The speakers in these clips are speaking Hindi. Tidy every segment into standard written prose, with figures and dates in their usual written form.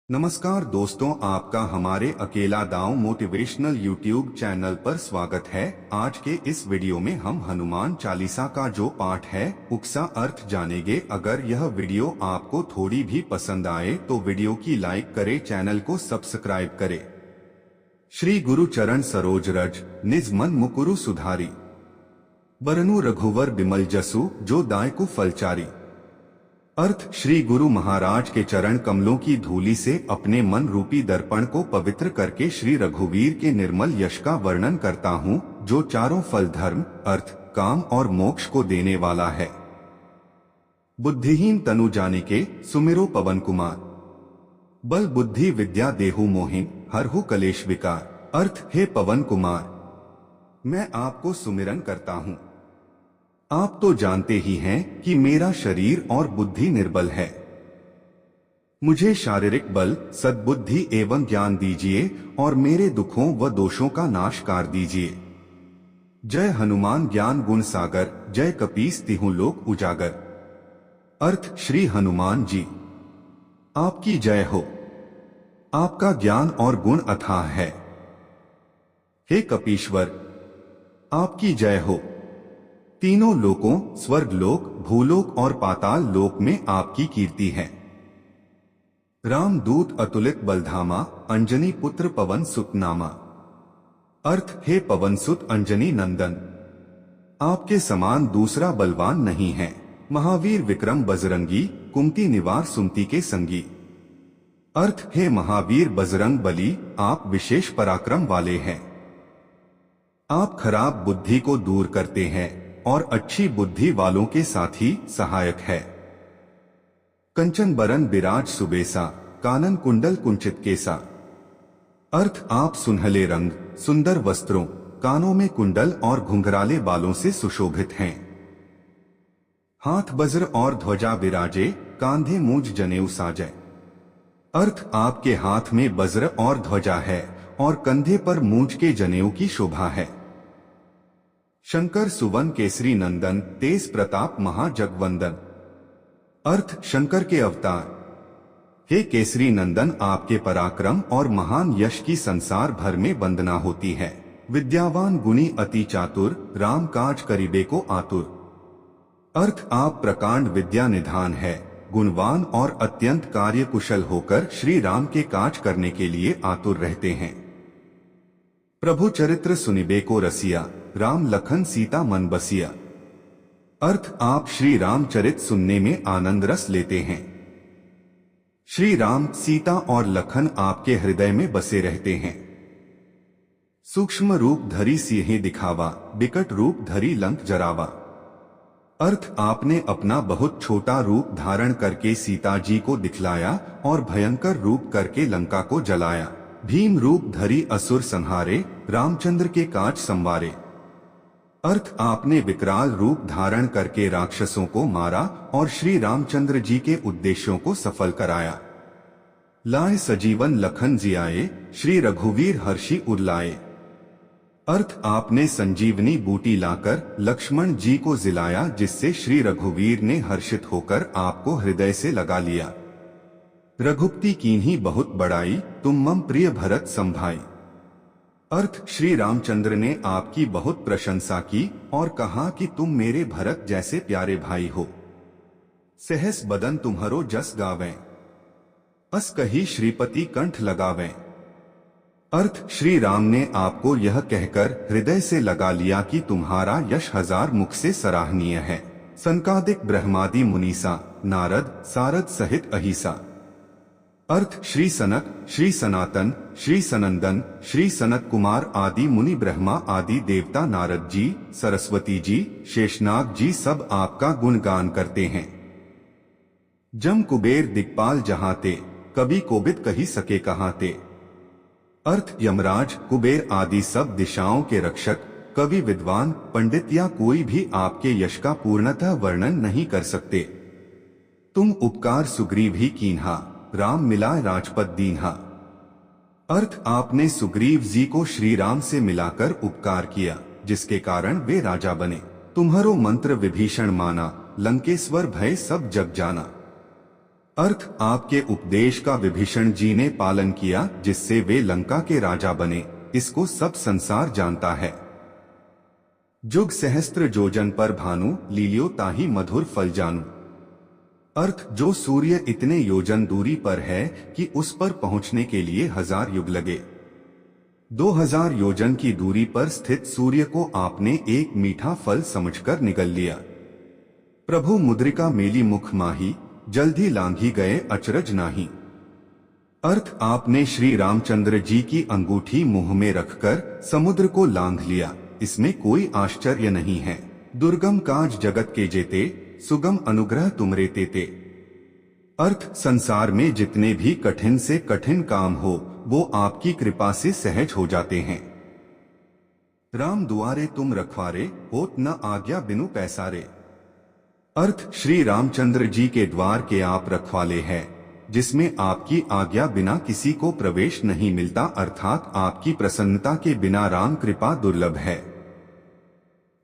नमस्कार दोस्तों, आपका हमारे अकेला दांव मोटिवेशनल यूट्यूब चैनल पर स्वागत है। आज के इस वीडियो में हम हनुमान चालीसा का जो पाठ है उसका अर्थ जानेंगे। अगर यह वीडियो आपको थोड़ी भी पसंद आए तो वीडियो की लाइक करे, चैनल को सब्सक्राइब करे। श्री गुरु चरण सरोज रज निज मन मुकुरु सुधारी, बरनु रघुवर बिमल जसु जो दायकु फलचारी। अर्थ, श्री गुरु महाराज के चरण कमलों की धूली से अपने मन रूपी दर्पण को पवित्र करके श्री रघुवीर के निर्मल यश का वर्णन करता हूँ, जो चारों फल धर्म, अर्थ, काम और मोक्ष को देने वाला है। बुद्धिहीन तनु जानिके सुमिरो पवन कुमार, बल बुद्धि विद्या देहु मोहिन हरहु कलेश विकार। अर्थ, हे पवन कुमार, मैं आपको सुमिरन करता हूँ। आप तो जानते ही हैं कि मेरा शरीर और बुद्धि निर्बल है। मुझे शारीरिक बल, सद्बुद्धि एवं ज्ञान दीजिए और मेरे दुखों व दोषों का नाश कर दीजिए। जय हनुमान ज्ञान गुण सागर, जय कपीस तिहु लोक उजागर। अर्थ, श्री हनुमान जी आपकी जय हो। आपका ज्ञान और गुण अथाह है। हे कपीश्वर, आपकी जय हो। तीनों लोकों, स्वर्ग लोक, भूलोक और पाताल लोक में आपकी कीर्ति है। रामदूत अतुलित बलधामा, अंजनी पुत्र पवन सुत नामा। अर्थ, हे पवन सुत अंजनी नंदन, आपके समान दूसरा बलवान नहीं है। महावीर विक्रम बजरंगी, कुमति निवार सुमति के संगी। अर्थ, हे महावीर बजरंग बली, आप विशेष पराक्रम वाले हैं। आप खराब बुद्धि को दूर करते हैं और अच्छी बुद्धि वालों के साथ ही सहायक है। कंचन बरन बिराज सुबेसा, कानन कुंडल कुंचित केसा। अर्थ, आप सुनहले रंग, सुंदर वस्त्रों, कानों में कुंडल और घुंघराले बालों से सुशोभित हैं। हाथ वज्र और ध्वजा विराजे, कांधे मूंज जनेऊ साजे। अर्थ, आपके हाथ में वज्र और ध्वजा है और कंधे पर मूंज के जनेऊ की शोभा है। शंकर सुवन केसरी नंदन, तेज प्रताप महाजगवंदन। अर्थ, शंकर के अवतार। हे केसरी नंदन, आपके पराक्रम और महान यश की संसार भर में वंदना होती है। विद्यावान गुणी अति चातुर, राम काज करिबे को आतुर। अर्थ, आप प्रकांड विद्या निधान है, गुणवान और अत्यंत कार्य कुशल होकर श्री राम के काज करने के लिए आतुर रहते हैं। प्रभु चरित्र सुनिबे को रसिया, राम लखन सीता मन बसिया। अर्थ, आप श्री रामचरित सुनने में आनंद रस लेते हैं। श्री राम, सीता और लखन आपके हृदय में बसे रहते हैं। सूक्ष्म रूप धरी सिंह दिखावा, बिकट रूप धरी लंक जरावा। अर्थ, आपने अपना बहुत छोटा रूप धारण करके सीता जी को दिखलाया और भयंकर रूप करके लंका को जलाया। भीम रूप धरी असुर संहारे, रामचंद्र के काज संवारे। अर्थ, आपने विकराल रूप धारण करके राक्षसों को मारा और श्री रामचंद्र जी के उद्देश्यों को सफल कराया। लाए सजीवन लखन जियाए, श्री रघुवीर हर्षि उरलाए। अर्थ, आपने संजीवनी बूटी लाकर लक्ष्मण जी को जिलाया, जिससे श्री रघुवीर ने हर्षित होकर आपको हृदय से लगा लिया। रघुपति कीन्ही बहुत बड़ाई, तुम मम प्रिय भरत संभाई। अर्थ, श्री रामचंद्र ने आपकी बहुत प्रशंसा की और कहा कि तुम मेरे भरत जैसे प्यारे भाई हो। सहस बदन तुम्हारो जस गावें, अस कही श्रीपति कंठ लगावें। अर्थ, श्री राम ने आपको यह कहकर हृदय से लगा लिया कि तुम्हारा यश हजार मुख से सराहनीय है। सनकादिक ब्रह्मादि मुनीसा, नारद सारद सहित अहिसा। अर्थ, श्री सनक, श्री सनातन, श्री सनंदन, श्री सनत कुमार आदि मुनि, ब्रह्मा आदि देवता, नारद जी, सरस्वती जी, शेषनाग जी सब आपका गुणगान करते हैं। जम कुबेर दिक्पाल जहाते, कभी कोबिद कही सके कहाते। अर्थ, यमराज, कुबेर आदि सब दिशाओं के रक्षक, कवि, विद्वान, पंडित या कोई भी आपके यश का पूर्णतः वर्णन नहीं कर सकते। तुम उपकार सुग्रीव ही कीन्हा, राम मिलाए राजपद दीन्हा। अर्थ, आपने सुग्रीव जी को श्री राम से मिलाकर उपकार किया, जिसके कारण वे राजा बने। तुम्हारो मंत्र विभीषण माना, लंकेश्वर भय सब जग जाना। अर्थ आपके उपदेश का विभीषण जी ने पालन किया, जिससे वे लंका के राजा बने, इसको सब संसार जानता है। जुग सहस्त्र जोजन पर भानु, लीलियो ताही मधुर फल जानू। अर्थ जो सूर्य इतने योजन दूरी पर है कि उस पर पहुंचने के लिए 1000 युग लगे। 2000 योजन की दूरी पर स्थित सूर्य को आपने एक मीठा फल समझकर निगल लिया। प्रभु मुद्रिका मेली मुख माही, जल्दी लांघी गए अचरज नाही। अर्थ आपने श्री रामचंद्र जी की अंगूठी मुंह में रखकर समुद्र को लांघ लिया, इसमें कोई आश्चर्य नहीं है। दुर्गम काज जगत के जेते, सुगम अनुग्रह तुमरे तेते। अर्थ संसार में जितने भी कठिन से कठिन काम हो, वो आपकी कृपा से सहज हो जाते हैं। राम दुआरे तुम रखवारे, होत न आज्ञा बिनु पैसारे। अर्थ श्री रामचंद्र जी के द्वार के आप रखवाले हैं, जिसमें आपकी आज्ञा बिना किसी को प्रवेश नहीं मिलता, अर्थात आपकी प्रसन्नता के बिना राम कृपा दुर्लभ है।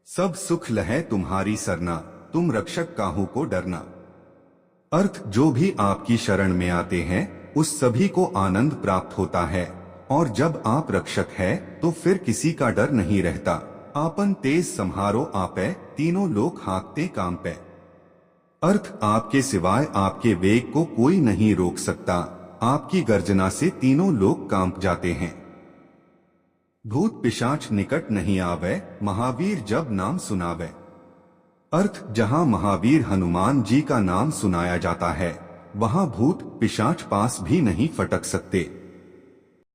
सब सुख लहै तुम्हारी सरना, तुम रक्षक काहू को डरना। अर्थ जो भी आपकी शरण में आते हैं, उस सभी को आनंद प्राप्त होता है, और जब आप रक्षक है तो फिर किसी का डर नहीं रहता। आपन तेज संहारो आपे, तीनों लोग हाँकते काम पे। अर्थ आपके सिवाय आपके वेग को कोई नहीं रोक सकता, आपकी गर्जना से तीनों लोग कांप जाते हैं। भूत पिशाच निकट नहीं आवे, महावीर जब नाम सुनावे। अर्थ जहां महावीर हनुमान जी का नाम सुनाया जाता है, वहां भूत पिशाच पास भी नहीं फटक सकते।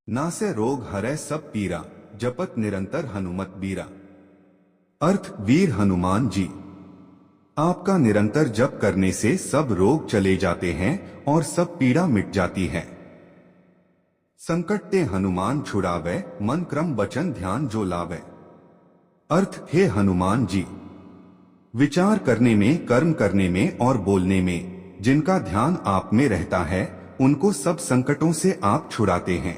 नासे रोग हरै सब पीरा, जपत निरंतर हनुमत बीरा। अर्थ वीर हनुमान जी, आपका निरंतर जप करने से सब रोग चले जाते हैं और सब पीड़ा मिट जाती है। संकट ते हनुमान छुड़ावे, मन क्रम वचन ध्यान जो लावे। अर्थ हे हनुमान जी, विचार करने में, कर्म करने में और बोलने में जिनका ध्यान आप में रहता है, उनको सब संकटों से आप छुड़ाते हैं।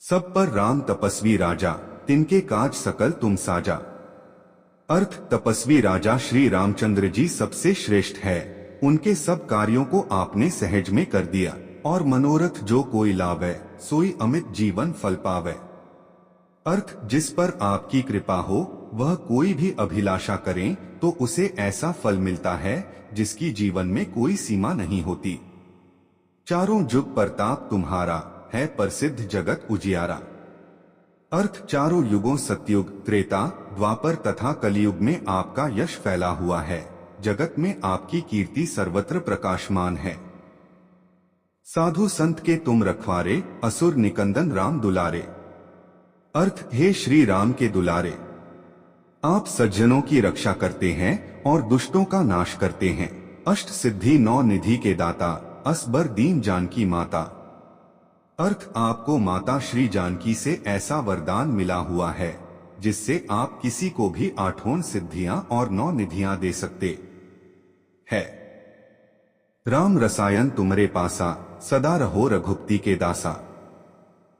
सब पर राम तपस्वी राजा, तिनके काज सकल तुम साजा। अर्थ तपस्वी राजा श्री रामचंद्र जी सबसे श्रेष्ठ है, उनके सब कार्यों को आपने सहज में कर दिया, और मनोरथ जो कोई लावे, सोई अमित जीवन फल पावे। अर्थ जिस पर आपकी कृपा हो, वह कोई भी अभिलाषा करें तो उसे ऐसा फल मिलता है जिसकी जीवन में कोई सीमा नहीं होती। चारों जुग प्रताप तुम्हारा, है प्रसिद्ध जगत उजियारा। अर्थ चारों युगों सतयुग, त्रेता, द्वापर तथा कलयुग में आपका यश फैला हुआ है, जगत में आपकी कीर्ति सर्वत्र प्रकाशमान है। साधु संत के तुम रखवारे, असुर निकंदन राम दुलारे। अर्थ हे श्री राम के दुलारे, आप सज्जनों की रक्षा करते हैं और दुष्टों का नाश करते हैं। अष्ट सिद्धि 9 निधि के दाता, असबर दीन जानकी माता। अर्थ आपको माता श्री जानकी से ऐसा वरदान मिला हुआ है, जिससे आप किसी को भी 8 सिद्धियां और 9 निधियां दे सकते है। राम रसायन तुमरे पासा, सदा रहो रघुपति के दासा।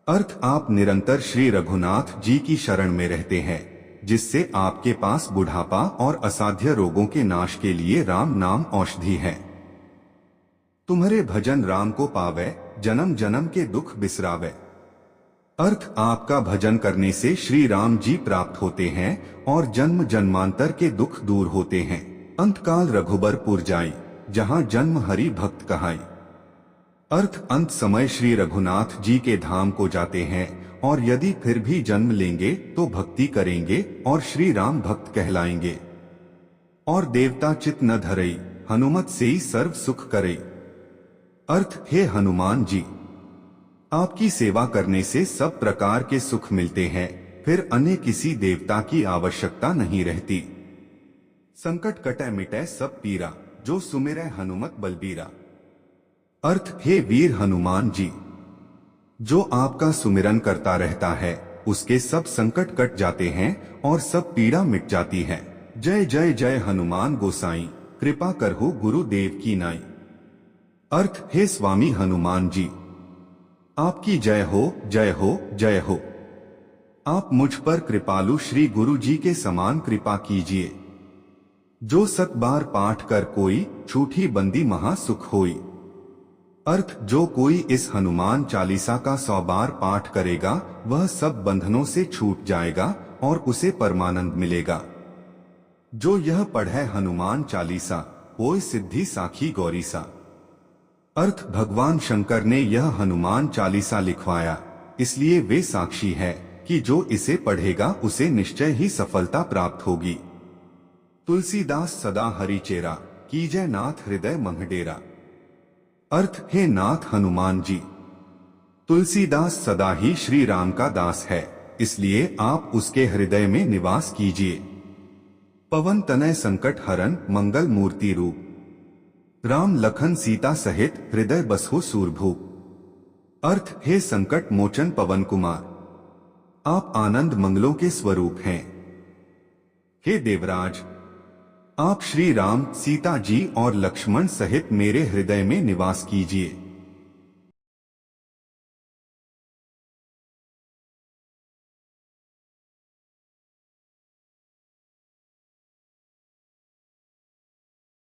अर्थ आप निरंतर श्री रघुनाथ जी की शरण में रहते हैं, जिससे आपके पास बुढ़ापा और असाध्य रोगों के नाश के लिए राम नाम औषधि है। तुम्हारे भजन राम को पावे, जन्म जन्म के दुख बिसरावे। अर्थ आपका भजन करने से श्री राम जी प्राप्त होते हैं और जन्म जन्मांतर के दुख दूर होते हैं। अंतकाल रघुबरपुर जाई, जहां जन्म हरि भक्त कहाई। अर्थ अंत समय श्री रघुनाथ जी के धाम को जाते हैं, और यदि फिर भी जन्म लेंगे तो भक्ति करेंगे और श्री राम भक्त कहलाएंगे। और देवता चित न धरई, हनुमत से ही सर्व सुख करई। अर्थ हे हनुमान जी, आपकी सेवा करने से सब प्रकार के सुख मिलते हैं, फिर अन्य किसी देवता की आवश्यकता नहीं रहती। संकट कटै मिटै सब पीरा, जो सुमिरै हनुमत बलबीरा। अर्थ हे वीर हनुमान जी, जो आपका सुमिरन करता रहता है, उसके सब संकट कट जाते हैं और सब पीड़ा मिट जाती है। जय जय जय हनुमान गोसाई, कृपा करहु गुरुदेव की नाई। अर्थ हे स्वामी हनुमान जी, आपकी जय हो जय हो जय हो। आप मुझ पर कृपालु श्री गुरु जी के समान कृपा कीजिए। जो 7 बार पाठ कर कोई छूठी बंदी महा सुख होई। अर्थ, जो कोई इस हनुमान चालीसा का 100 बार पाठ करेगा वह सब बंधनों से छूट जाएगा और उसे परमानंद मिलेगा। जो यह पढ़े हनुमान चालीसा होय सिद्धि साखी गौरीसा। अर्थ, भगवान शंकर ने यह हनुमान चालीसा लिखवाया, इसलिए वे साक्षी है कि जो इसे पढ़ेगा उसे निश्चय ही सफलता प्राप्त होगी। तुलसीदास सदा हरिचेरा कीजय नाथ हृदय मंगडेरा। अर्थ, हे नाथ हनुमान जी, तुलसीदास सदा ही श्री राम का दास है, इसलिए आप उसके हृदय में निवास कीजिए। पवन तनय संकट हरन मंगल मूर्ति रूप। राम लखन सीता सहित हृदय बसहु सूरभूप। अर्थ, हे संकट मोचन पवन कुमार, आप आनंद मंगलों के स्वरूप हैं। हे देवराज, आप श्री राम, सीता जी और लक्ष्मण सहित मेरे हृदय में निवास कीजिए।